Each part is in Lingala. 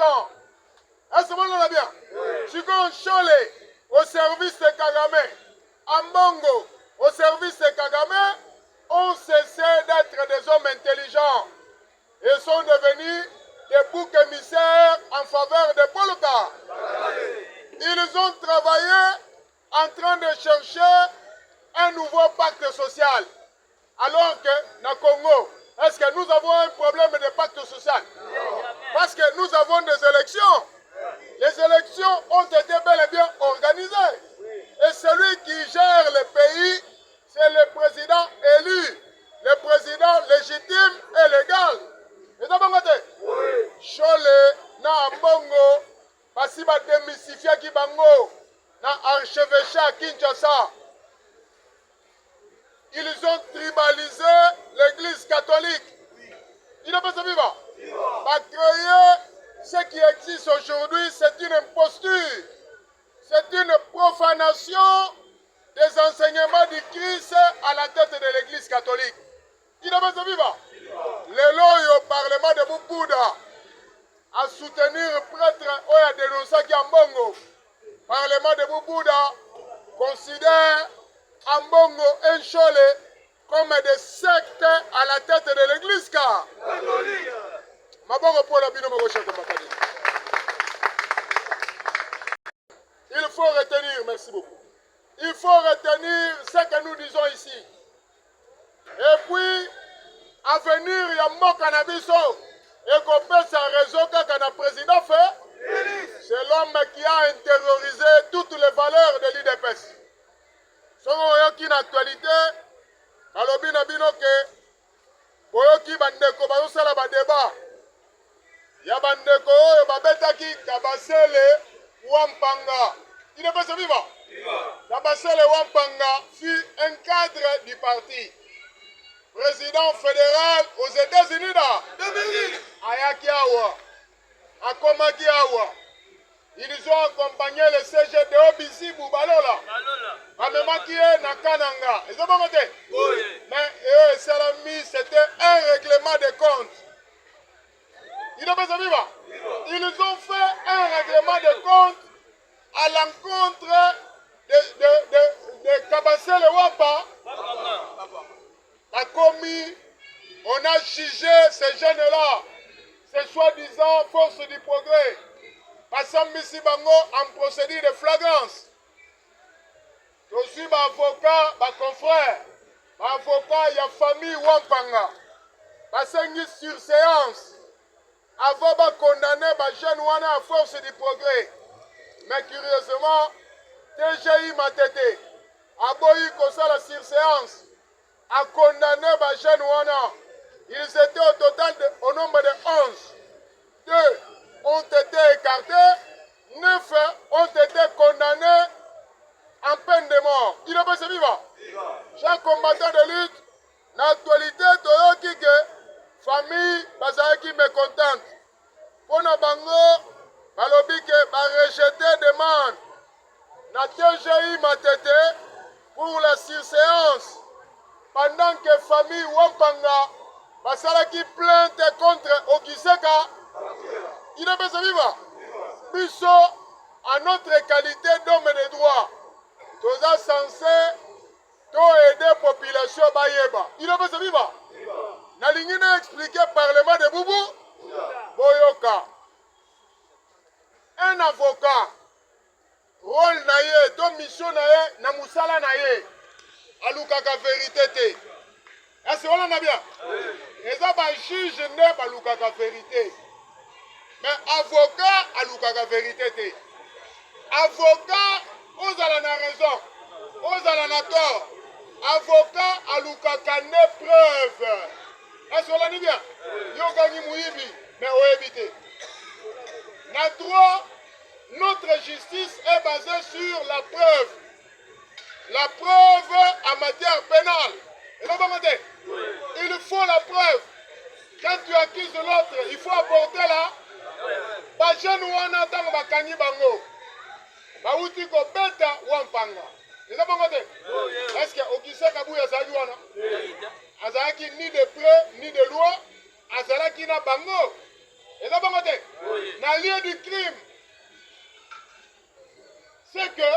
gens. Est-ce que vous l'avez bien? Chico Chole au service de Kagame, Ambongo au service de Kagame, ont cessé d'être des hommes intelligents et sont devenus des boucs émissaires en faveur de Poloka. Ils ont travaillé en train de chercher un nouveau pacte social. Alors que, dans le Congo, est-ce que nous avons un problème de pacte social? Parce que nous avons des élections. Les élections ont été bel et bien organisées. Et celui qui gère le pays, c'est le président élu, le président légitime et légal. Et d'abord, Chole, na Mbongo, parce qu'il a démystifié qui bango, na archevêché à Kinshasa. Ils ont tribalisé l'église catholique. Il n'a pas ça vivant. Créer ce qui existe aujourd'hui, c'est une imposture. C'est une profanation des enseignements du Christ à la tête de l'église catholique. Il n'a pas ça vivant. Le loi au Parlement de Bouddha à soutenir le prêtre ou à dénoncer Ambongo. Parlement de Bouddha considère Ambongo et Chole comme des sectes à la tête de l'église catholique. Il faut retenir, merci beaucoup. Il faut retenir ce que nous disons ici. Et puis, à venir, il y a mon cannabis et qu'on peut sa raison quand le président fait. C'est l'homme qui a intériorisé toutes les valeurs de l'IDPS. Si on a une actualité, alors bien que boyoki bandeko bazosala ba débat. Ya bandeko oyo babetaki Kabasele Wampanga. Il n'est pas vivant. Kabasele Wampanga fut un cadre du parti. Président fédéral aux États-Unis là. Ayaki Awa. Akomaki Awa. Ils ont accompagné le CGDO Bisi Boubalola. Amemaki Nakananga. Ils ont pas monté. Mais eux, Salami, c'était un règlement de compte. Ils n'ont pas vivant. Ils ont fait un règlement de compte à l'encontre de Kabasele Wampa. A commis, on a jugé ces jeunes-là, ces soi-disant forces du progrès, passant Missi Bango en procédure de flagrance. Je suis avocat, ma confrère, avocat, il y a famille Wampanga, passant sur séance. Avant de condamner les jeunes à force du progrès. Mais curieusement, TGI Matete, Aboyi Kosala sur séance, a condamné les jeunes. Ils étaient au total au nombre de 11. 2 ont été écartés, 9 ont été condamnés en peine de mort. Il n'est pas vivant. Chaque combattant de lutte, l'actualité, Toyoki que famille bazaki mécontente. Pour na bango, balobi ke ba rejeter demande na TGI Matete pour la surséance. Pendant que famille Wampanga basalaki plainte contre Okiseka, il n'est pas vivant. Biso, à notre qualité d'homme de droit, nous sommes censés aider la population Bayeba. Il n'est pas vivant. Nalingi n'a expliqué Parlement de Boubou Boyoka. Un avocat, rôle naye, ton mission naye, na musala naye, alukaka vérité te. Est-ce que on a bien? Et ça va juge ne balukaka vérité. Mais avocat alukaka vérité te. Avocat, vous allez na raison, vous allez na tort. Avocat alukaka ne preuve. Est-ce qu'on a dit bien? Yogani Mouibi, mais on évite. Notre droit, notre justice est basée sur la preuve. La preuve en matière pénale. Et là, il faut la preuve. Quand tu accuses l'autre, il faut apporter la. Bajen ou on attend Bakani Bango. Bauti ko beta Wampanga. Et là, est-ce que Okise Kabouya Zayuana? Azalaki ni de preuve, ni de loi. Azalaki na Bango. Et ça va côté. Dans le lieu du crime, c'est que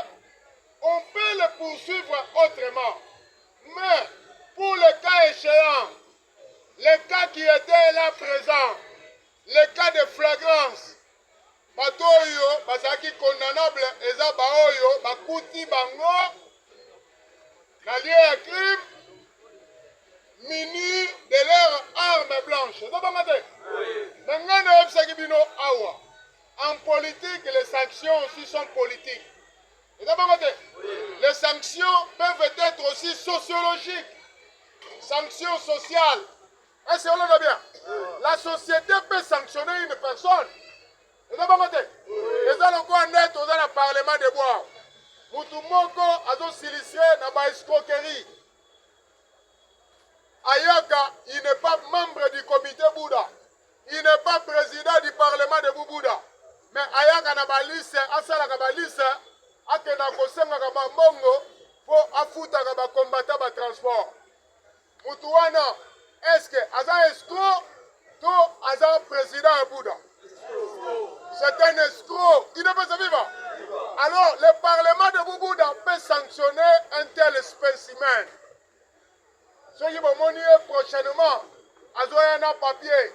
on peut le poursuivre autrement. Mais pour le cas échéant, les cas qui étaient là présents, les cas de flagrance, bato oyo bazaki condamnable eza baoyo bakuti bango na lieu ya crime muni de leur arme blanche. Eza bango te. Mais ngai nayebisaki bino awa. En politique, les sanctions aussi sont politiques. Eza bango te. Les sanctions peuvent être aussi sociologiques. Sanctions sociales. Est-ce qu'on l'a bien? La société peut sanctionner une personne. Et ça va côté. Et ça le quoi net dans le parlement de bois. Mutumoko a donc silicié dans la escroquerie. Ayaka, il n'est pas membre du comité Bouddha. Il n'est pas président du parlement de Bouddha. Mais Ayaka n'a pas liste, Asala n'a pas liste, Akena Kosenga n'a pas mongo pour affouter n'a combattre le transport. Mutuana, est-ce que Aza escroc ou Aza président de Bouddha? C'est un escroc. Il ne peut se vivre. Alors, le Parlement de Bouddha peut sanctionner un tel spécimen. Ce qui va monter prochainement, Azoya n'a papier,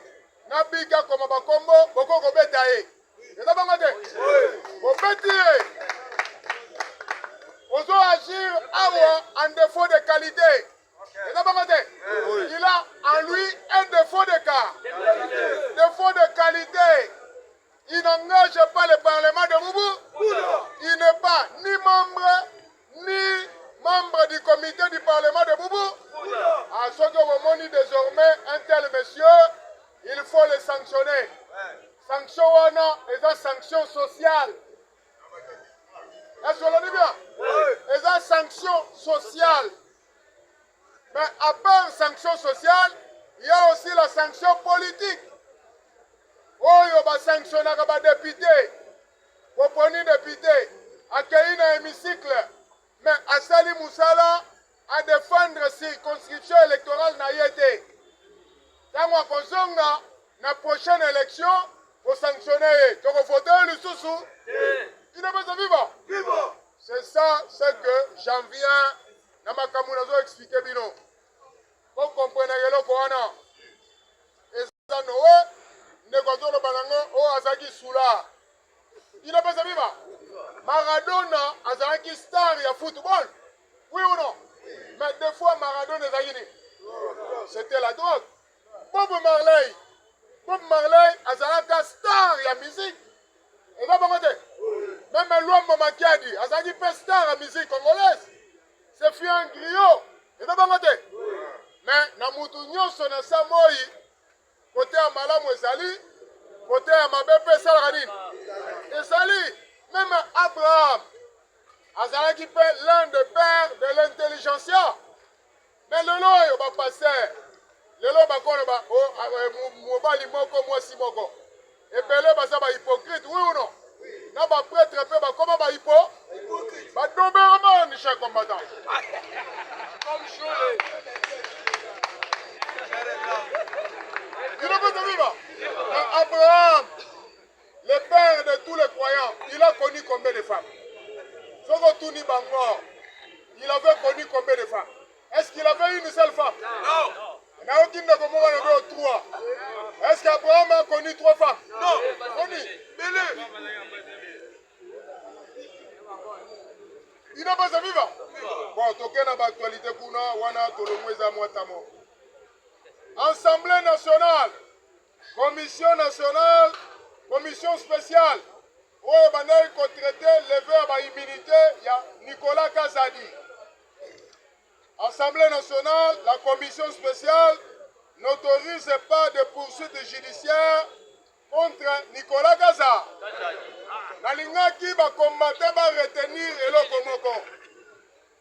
n'a biga comme un combo, beaucoup de bétail. Et ça va mater. Vous pouvez dire, on doit agir en défaut de qualité. Et ça va mater. Il a en lui un défaut de cas. Défaut de qualité. Il n'engage pas le Parlement de Boubou. Il n'est pas ni membre du comité du Parlement de Boubou. À ce que vous montrez désormais un tel monsieur, il faut le sanctionner. Sanction et la sanction sociale. Est-ce que vous le dites bien? Et la sanction sociale. Mais à part sanction sociale, il y a aussi la sanction politique. Oyo ba sanctionnera ba député. Vous prenez député, accueillir dans l'hémicycle, mais à Sali Moussala, à défendre la circonscription électorale na yété. Dans la prochaine élection, vous sanctionnez. Donc vous votez le sous-sous. Il n'est pas vivant. C'est ça, c'est que j'en viens dans ma camourazo expliquer bino. Vous comprenez le Corana. Et ça, Noé. Nekozolo banango o azaki sula. Il n'a pas vivre. Maradona azaki star ya football. Oui ou non? Mais des fois Maradona ezaki. C'était la drogue. Bob Marley azalaka star ya musique. Et va pas même Luambo Makiadi azaki pas star ya musique congolaise. C'est fait un griot. Et va pas mais na mutu nyonso na Samoi côté à Malamu Ezali, côté à Mabepe Salaradine. Ezali, même Abraham, Azala qui fait l'un des pères de l'intelligentsia. Mais le lot, il va passer. Le lot, il va moko. Et puis là, il va hypocrite, oui ou non? N'a pas prêtre, comment va hypocrite? Va tomber vraiment, cher combattant. Comme Cholet. Il ne peut pas vivre. Abraham, le père de tous les croyants, il a connu combien de femmes? Il avait connu combien de femmes? Est-ce qu'il avait une seule femme? Non. Il n'y a aucune de comment trois. Est-ce qu'Abraham a connu trois femmes? Non. Il n'a pas vivre. Bon, toqué dans l'actualité, Assemblée nationale, commission nationale, commission spéciale. Où on a traité lever à l'immunité, il y a Nicolas Kazadi. Assemblée nationale, la commission spéciale n'autorise pas de poursuites judiciaires contre Nicolas Kaza. Nalingaki va combattre, va retenir Eloko Moko.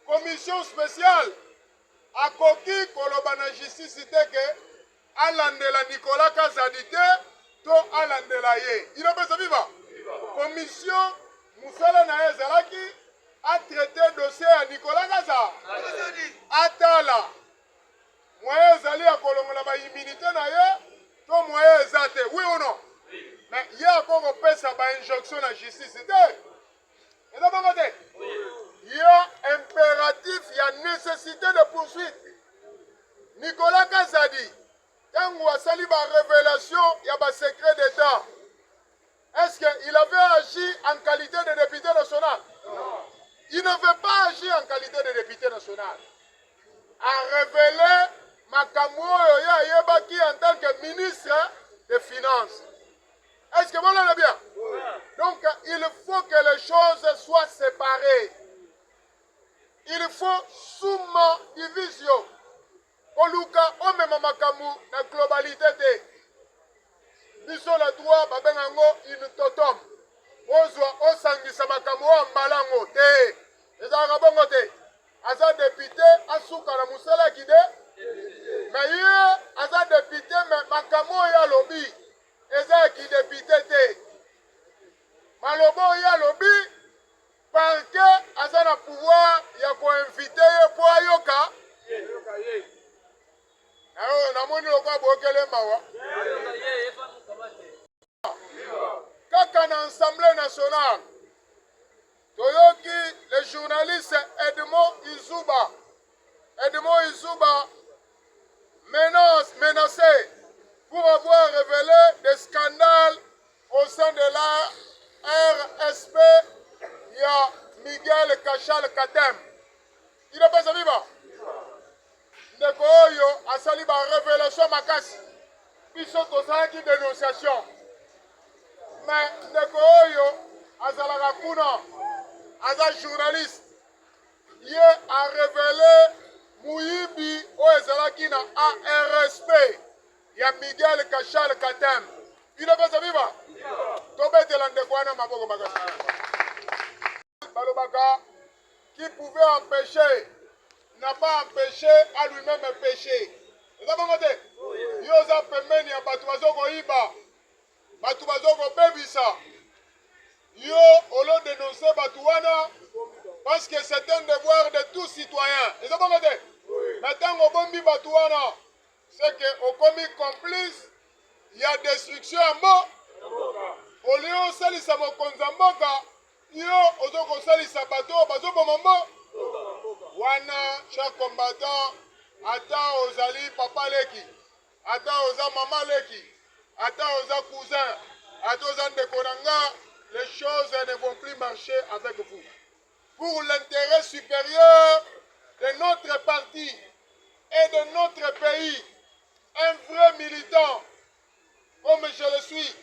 Commission spéciale, à Koki Kolobana justice que Alandela Nicolas Kazadite, to Alandela Ye. Il n'a pas sa vivant. Commission Moussala Naezalaki a traité le dossier à Nicolas Kaza. Atala. Moyen Zali a Kolomala immunité Naye, to moyen Zate. Oui ou non? Mais il y a encore une injonction à la justice. Il y a impératif, il y a nécessité de poursuite. Nicolas Kazadi, quand il a sali la révélation, il y a un secret d'État. Est-ce qu'il avait agi en qualité de député national? Non. Il n'avait pas agi en qualité de député national. A révélé Makamoyo Yabaki en tant que ministre des Finances. Est-ce que vous l'avez bien? Oui. Donc, il faut que les choses soient séparées. Il faut summa division. Koluka omema makamu na globalité de. Biso la droit babengango une totom. Ozwa osangisa makamu wa malango te. Ezaka bongo te. Aza député asuka na musala kide. Mais ye aza député mais makamu ya lobby. Eza ki député te. Malobo ya lobby parce que aza na pouvoir ya ko inviter pour ayoka. Namoni lokwa bokele mawa. Kaka na Assemblée nationale. Toyoki le journaliste Edmond Izuba menacé pour avoir révélé des scandales au sein de la RSP. Il y a Miguel Kachal Katem. Il n'est pas vivant. Ndeko oyo asali ba révélation makasi. Biso tozalaki dénonciation. Mais ndeko oyo azalaka kuna aza journaliste. Ye a révélé muyibi oyo ezalaki na ARSP ya Miguel Kachal Katem. Il n'est pas vivant. Tobetela ndeko wana maboko makasi. Balobaka qui pouvait empêcher n'a pas empêché à lui-même pécher. Vous avez compris? Yosa pemeni ya batu bazoko iba. Batu bazoko bebisa. Yo olo dénoncer batu wana parce que c'est un devoir de tout citoyen. Vous avez compris? Maintenant au bombi batu wana c'est que au commis complice il y a destruction en mot. Au lieu salisa mokonza mboka yo ozoko salisa bato bazoko mambo. Wana chaque combattant ata ozali papa leki, ata oza mama leki, ata oza cousin, ata oza ndeko nanga, les choses ne vont plus marcher avec vous. Pour l'intérêt supérieur de notre parti et de notre pays, un vrai militant, comme je le suis,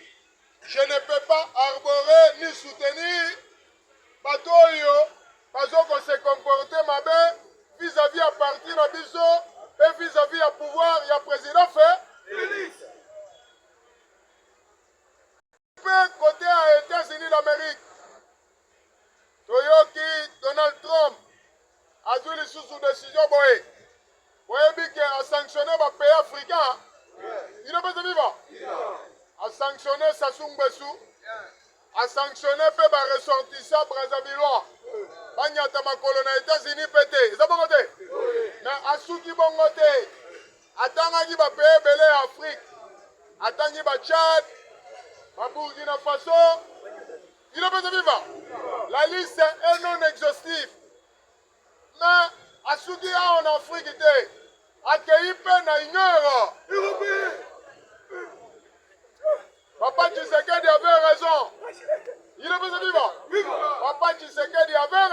je ne peux pas arborer ni soutenir Batoyo. Parce qu'on se comporter ma bien vis-à-vis à partir de Biso et vis-à-vis à pouvoir, il y a président fait. Côté à États-Unis d'Amérique, Toyoki, Donald Trump, a dû les sous décision. Vous voyez qu'il a sanctionné les pays africains. Il n'est pas vivant. A sanctionné Sassou Nguesso, a sanctionné les ressortissants brésiliens. Banyata makolo na États-Unis pété. Ça bon côté. Mais asuki bon côté. Atangaki ba pays belé Afrique. Atangi ba Tchad, ba Burkina Faso. Il est pas vivant. La liste est non exhaustive. Mais asuki en Afrique était accueilli peine à ignore. Papa Tshisekedi avait raison. Il est pas vivant. Papa Tshisekedi avait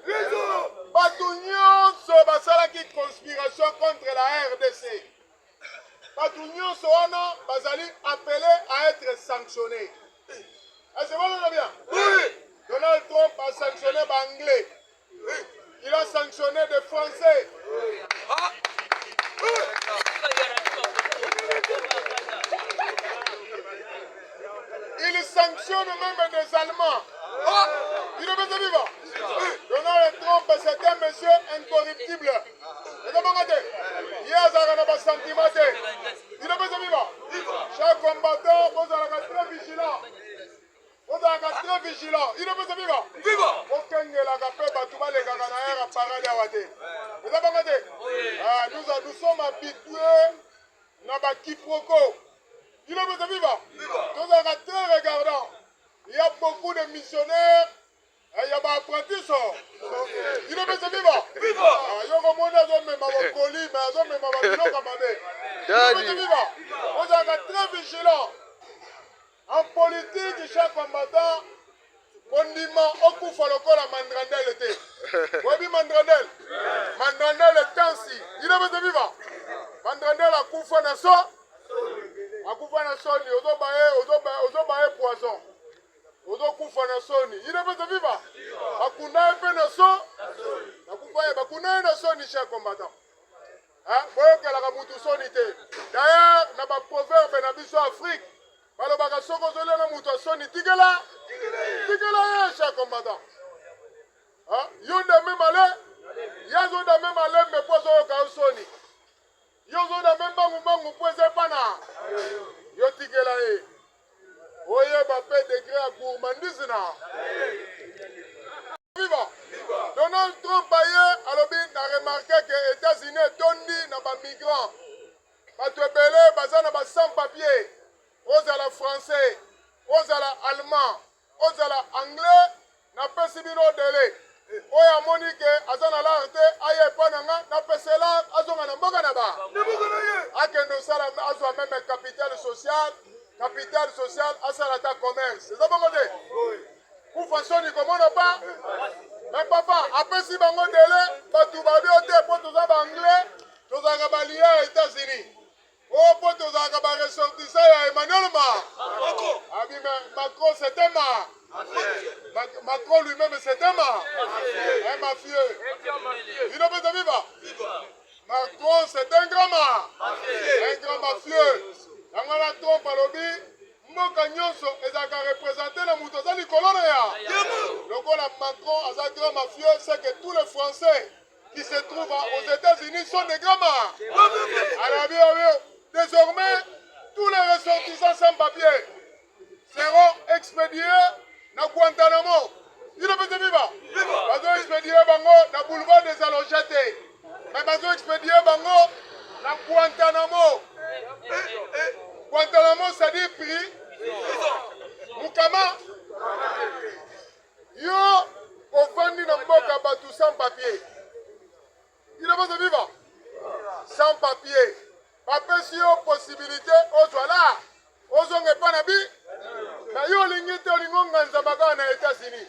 raison. Batounion so basalaki conspiration contre la RDC. Batounion so wana bazali appelé à être sanctionné. Est-ce que vous bien? Oui. Donald Trump a sanctionné les Anglais. Oui. Il a sanctionné des Français. Oui. Ah. Il sanctionne même des Allemands. Oh, il est bien vivant. Donald Trump, c'est un monsieur incorruptible. Il est bien sentiment. Il est bien vivant. Chaque combattant, vous allez très vigilant. Vous allez très vigilant. Il est bien vivant. Vivant. Aucun de la capée, Batouba, les Gaganaïrs, à parler à Wade. Vous avez bien nous sommes habitués à quiproquo. Il est de vivre. Nous avons très regardant. Il y a beaucoup de missionnaires. Il y a des apprentis. Il est de vivre. Il y a des gens qui ont colis, mais ils ont même commandé. Il est de vivre. Nous avons très vigilants. En politique, chaque combattant, on dit qu'il faut le Mandrandel était. Oui, Mandrandel. Mandrandel est ainsi. Il est de vivre. Mandrandel a coupé na so. A coupé na so ni ozo bae poison. Ozo coupé na so ni. Il est de vivre. A kuna pe na so. A coupé ba kuna na so ni chaque combattant. Hein? Boyo que la mutu so ni te. D'ailleurs, na ba proverbe na biso Afrique. Balobaka soko zole na mutu so ni tigela. Tigela chaque combattant. Hein? Yonde même ale. Yazo da même ale me pozo ka so ni. Yozo da même bangu poze pana. Yo tigela e. Oye ba pe degré à gourmandise na. Viva. Donald Trump a remarqué que les États-Unis tondi na ba migrants. Ba tebele bazana ba sans papier. Aux à la français, aux à la allemand, aux à la anglais, na pesi bino délai. Oya Monique, azana la arte, aye pananga, na pesela, azonga na mboga na ba. Akendo sala, azwa même capital social, asala ta commerce. C'est ça bon côté? Pour façonner comment on pas? Mais papa, après si bango délai, batu babi ote, pour tous les anglais, tous les balien aux États-Unis. Oh, pour tous les ressortissants, Emmanuel Ma. Ah oui, mais Macron, c'était Ma. Macron lui-même, c'était Ma. Un mafieux. Il ne peut pas vivre. Macron, c'est un grand Ma. Un grand mafieux. Yangala Trump à lobby. Mboka nyonso ezaka représenter la mutoza likolo na ya. Lokola Macron, un grand mafieux, c'est que tous les Français qui se trouvent aux États-Unis sont des grands Ma. Alors, bien, désormais, tous les ressortissants sans papier seront expédiés dans Guantanamo. Il ne peut pas vivre. Ils ont expédié dans le boulevard des Allogètes. Mais ils ont expédié dans Guantanamo. Guantanamo, c'est dit prix. Mukama. Yo, au vendu dans Mboka Batu sans papier. Il ne peut pas vivre. Sans papier. Papa si yo possibilité aux là, aux on pas nabi, mais yo lingite olingo nganza baka na États-Unis.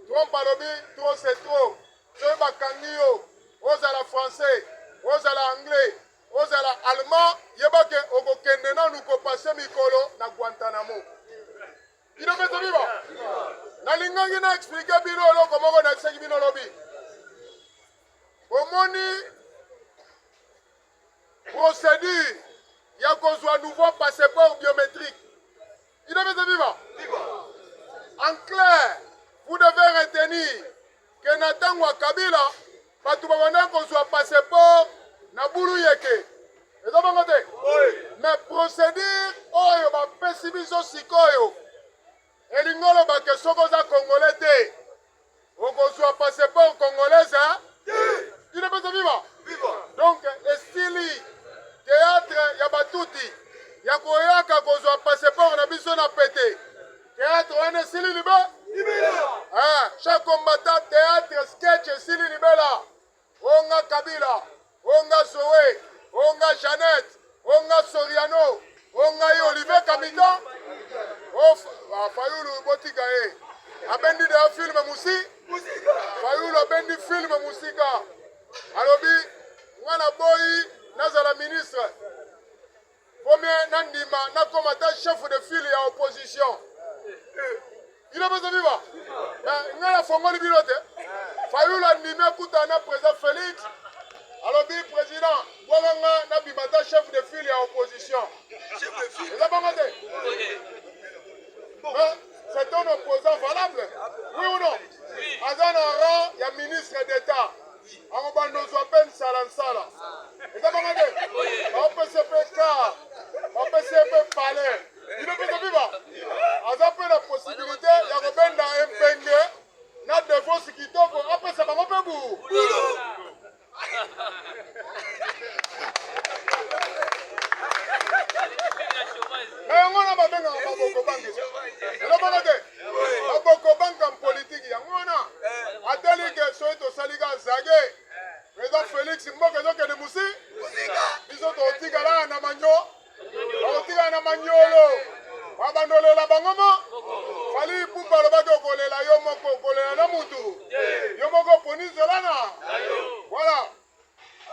Trompe alobi, trop c'est trop. Yo bakangio, aux à la français, aux à la anglais, aux à la allemand, yebake okokende na nous ko passer mikolo na Guantanamo. Il ne peut vivre. Na lingangi na expliquer bino lo comment on a expliqué bino lobi. Omoni procédure, il y a qu'on soit nouveau passeport biométrique. Il devait se vivre. En clair, vous devez retenir que Nathan Kabila, pas tout le monde qu'on soit passeport, na boulou yeke. Et ça va côté. Mais procédure, oh yo ba pessibiso sikoyo. Et l'ingolo ba que sokoza congolais te. On qu'on soit passeport congolais ça. Il devait se vivre. Donc, estili théâtre ya batuti ya koyaka kozwa passeport na biso na pété théâtre wana esili libe chaque combattant théâtre sketch esili libela onga Kabila onga Zoé onga Jeannette onga Soriano onga ye Olivier Kamita Fayulu botika ye abendi de film musi Fayulu abendi film musika alobi mwana boyi nazala ministre premier nandima na komata chef de file ya opposition il a besoin de vivre ngala fongoli bilote Fayulu ndime kuta na président Félix alobi président bwanga na bimata chef de file ya opposition eza bangate mais c'est un opposant valable oui ou non aza na rang ya ministre d'état on va nous appeler Salansala. Et ça va regarder. On peut se faire car, on peut se faire palais. Il ne peut pas vivre. On a la possibilité de revenir dans un penge, n'a de force qui tombe. Après ça va revenir vous. bango te baboko banka politique yango wana atali ke soki tosalika zage président Félix mboka ezokende musi biso totikala na manyo bakotikala na manyolo babandolela bango mo fali pupa alobaki okolela yo moko okolela na mutu yo moko ponizelana voilà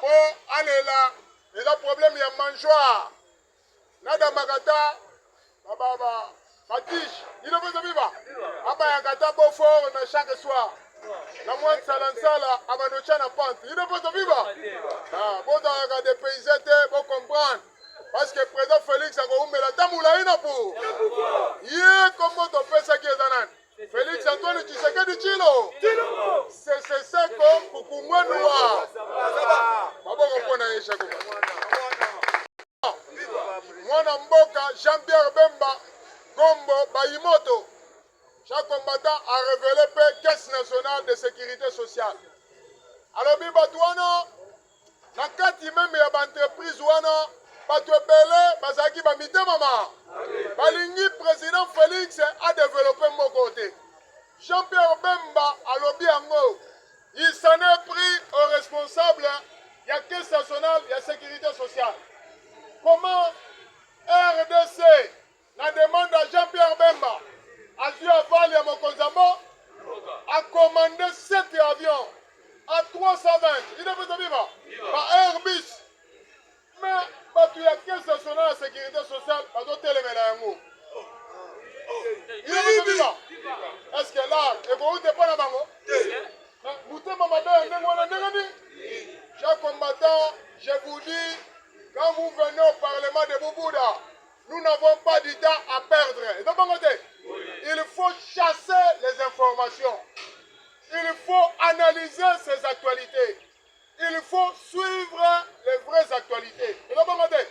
po alela eza problème ya mangeoire nadambaka ta batige ino mpenza biba abayaka ta beaufort na chaque soir na mwa nsala abandotya na pante ino mpenza biba bozalaka depayse te bocomprendre parce que président Félix akoumela ta molai na po ye kombo topesaki eza nani Félix Antoine Tshisekedi Tshilo seseko kukumwenuwa maboko mpo na ye shako mwana mboka Jean-Pierre Bemba Gombo Bayimoto chaque combattant a révélé Caisse nationale de sécurité sociale alobi bato wana na kati meme ya baentreprise wana bato ebele bazalaki bamitema ma balingi président Félix a développé moko te Jean-Pierre Bemba alobi yango il s'en est pris au responsable ya Caisse nationale ya sécurité sociale. Comment RDC la demande à Jean-Pierre Bemba a dû aval ya Mokonzambo a commandé 7 avions à 320 il est peut-être vivant par Airbus mais bato ya Caisse nationale ya sécurité sociale bazotelemela yango il est peut-être vivant est-ce que là ekouti mpo na bango mutema mabe ya ndenge wana ndenge nini chers combattants je vous dis quand vous venez au Parlement de Bubouda, nous n'avons pas du temps à perdre. Et de bon côté, il faut chasser les informations. Il faut analyser ces actualités. Il faut suivre les vraies actualités. Et de bon côté,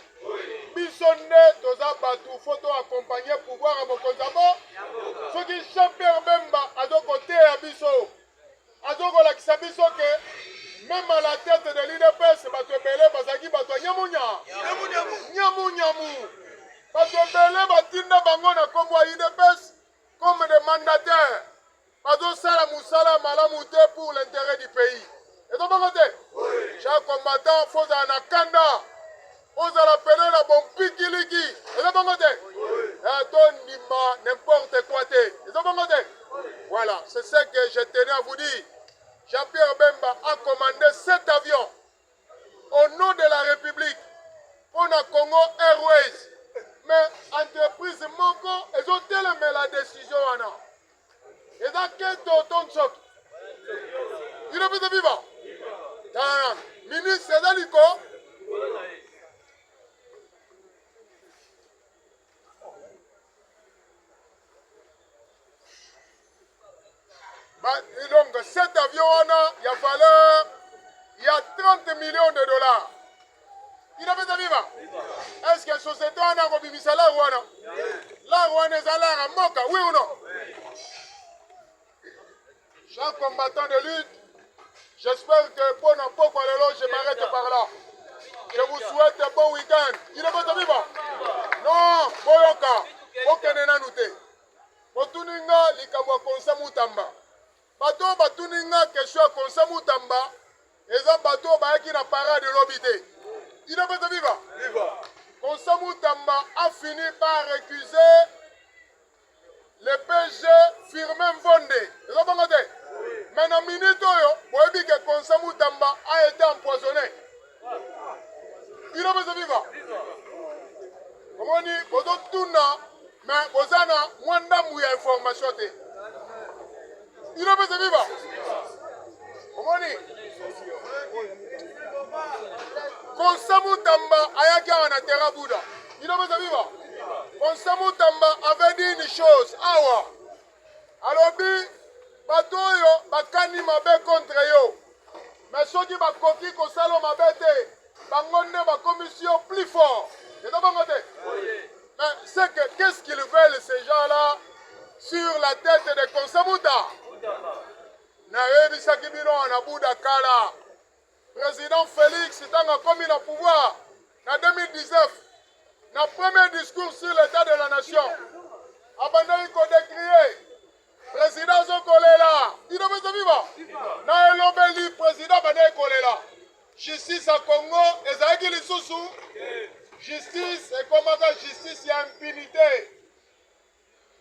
Bissonne, Toza Batou, photo accompagné pouvoir à Mokonzabo. Ce qui Jean-Pierre Bemba à deux côtés à Bisso. À deux côtés, à Bisso que même à la tête de l'IDPS, Bato Belé, Bazaki, Bato Nyamunya. Nyamu. Bato Belé, Batinda Bangona, comme IDPS, comme des mandataires. Bato Sala Moussala, Malamouté pour l'intérêt du pays. Et donc, chaque combattant, faut en akanda. Faut en appeler la bombe pikiliki. Et donc, n'importe quoi. Et donc, voilà, c'est ce que je tenais à vous dire. Jean-Pierre Bemba a commandé 7 avions au nom de la République pour la Congo Airways. Mais entreprise Moko, ils ont tellement la décision. Et dans quel tonton choc? Il est peut-être vivant. Ministre Daliko. Donc, cet avion, il y a valeur, il y a 30 millions de dollars. Il a fait ça vivant. Est-ce que la société a un peu de l'argent? L'argent est à l'argent, moka, oui ou non? Chers combattants de lutte, j'espère que pour un peu, je m'arrête par là. Je vous souhaite un bon week-end. Il a fait ça vivant? Non, Boyoka, aucun n'anouté. Potuninga, likamwa konsamu tamba. Bato batuninga question ya konsamu tamba eza bato bayaki na parade de l'obité. Il n'a pas de vivant. Konsamu tamba a fini par récuser le PG Firmin Vonde. Eza bango te. Mais na minute oyo boyebi ke konsamu tamba a été empoisonné. Il n'a pas de vivant. Komoni bozo tuna mais bozana mwanda muya information te. Il n'a pas de vivant. Comment dit? Konsamu Tamba ayaki na terra Bouddha. Il n'a pas de vivant. Konsamu Tamba avait dit une chose. Awa. Alors, batoyo bakani mabe contre yo. Mais ceux qui bakoki kosalo mabe te, bangonne ba commission plus fort. Et donc mais c'est que qu'est-ce qu'ils veulent ces gens-là sur la tête de Konsamuta? Naebisaki bino na Bouddha Kala. Président Félix tanga commis le pouvoir en 2019. Dans le premier discours sur l'état de la nation, abandaki kodécrier président azokolela bino mpe viva na elobeli président abandaki kolela justice ya Congo ezalaki lisusu justice ekomaka justice ya impunité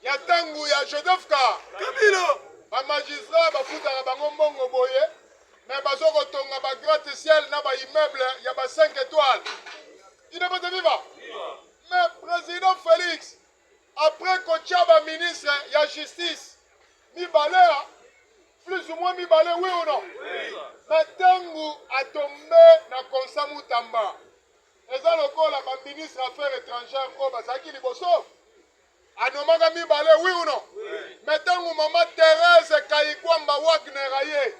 ya ntango ya Joseph Kabila bamagistrat bafutaka bango mbongo boye me bazokotonga bagratte-ciel na baimmeuble ya ba 5 étoiles bino mpe viva mais président Félix après kotia baministre ya justice mibale plus ou moins mibale oui ou non mais ntango atombe na Konsa Mutamba eza lokola baministre affaires étrangères oyo bazalaki liboso anomaka mibale oui ou non mais ntango mama Thérèse Kayikwamba Wagner aye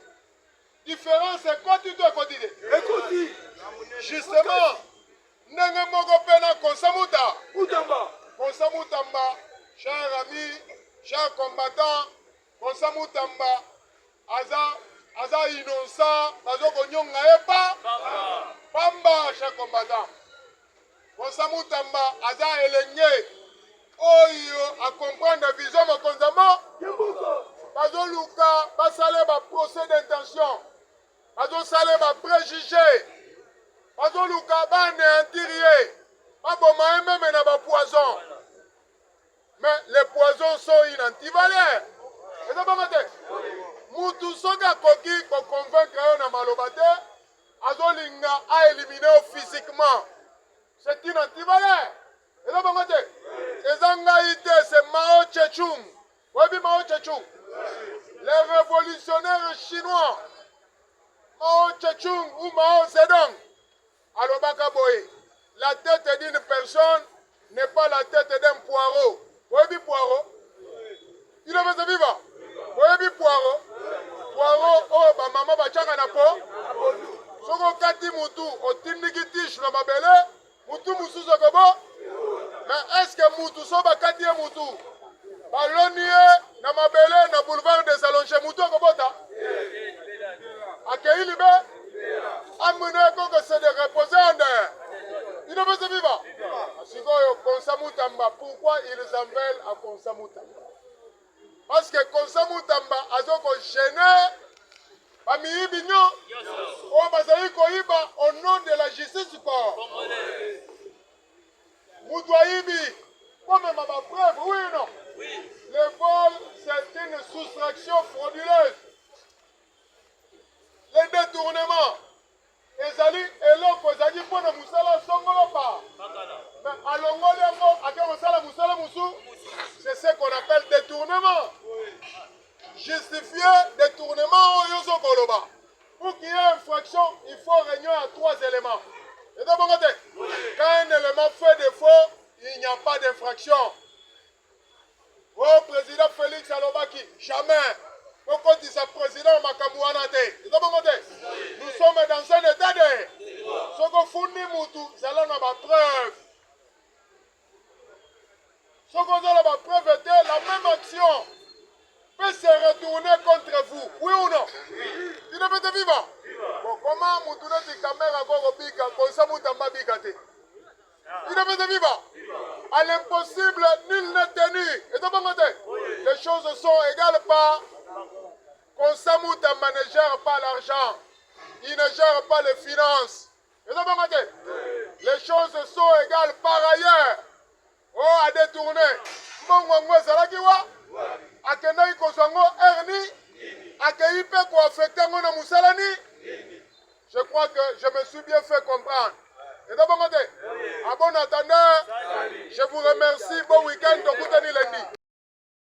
différence ekoti to ekoti te ekoti justement ndenge moko mpe na Konsa Mutamba Konsa Mutamba cher ami cher combattant Konsa Mutamba aza innocent bazokonyonga ye pamba cher combattant Konsa Mutamba aza elenge oyo acomprendre vision mokonzamo bazoluka basale baprocès d'intention bazosale bapréjugé bazoluka banéantir ye baboma ye meme na bapoison mais les poisons sont inantivaleurs eza bango te mutu soki akoki koconvaincre yo na maloba te azolinga aélimine yo physiquement c'est inantivaleur eza bango te eza ngai te c'est Mao Tse-tung oyebi Mao Tse-tung les révolutionnaires chinois Mao Tse-tung ou Mao Zedong alobaka boye la tête d'une personne n'est pas la tête d'un poireau oyebi poireau il avait viva oyebi poireau oyo bamama batiaka na po soki okati mutu otindiki tishe na mabele mutu mosusu okobo mais est ce que mutu so bakati ye mutu baloni ye na mabele na boulevard des Allonges mutu okobota akei libe amene koko se de reposer en terre il ne peut se vivre sikoyo Konsa Mutamba pourquoi ils en veulent à Konsa Mutamba parce que Konsa Mutamba azoko gêner bamiyibi nyo oyo bazali koyiba au nom de la justice congolaise mutu ayibi komema bapreuve oui ou non le vol c'est une soustraction frauduleuse le détournement ezali eloko ezali mpona mosala songolo pa mais alongoli yango ake kosala mosala mosu c'est ce qu'on appelle détournement justifier détournement oyo ozokoloba pour qu'il y ait infraction il faut réunion à 3 éléments eza bongo te quand un élément fait défaut il n'y a pas d'infraction oh président Félix alobaki jamais okotisa président makambo wana te eza bongo te nous sommes dans un état de soko fundi mutu zala na bapreuve soko ozala bapreuve te la même action peut se retourner contre vous oui ou non il ne peut te vivre bon comment mutu neti caméra koko bika Konsa Mutamba bika te il ne peut te vivre à l'impossible nul n'est tenu eza bongo te les choses sont égales par Konsa Mutamba ne gère pas l'argent, il ne gère pas les finances. Les choses sont égales par ailleurs. Oh, à détourner. Mongongo Zalakiwa, à Kenai Kozango Erni, à Keipe ko affecté na Moussalani. Je crois que je me suis bien fait comprendre. Et d'abord, à bon attendant, je vous remercie. Bon week-end.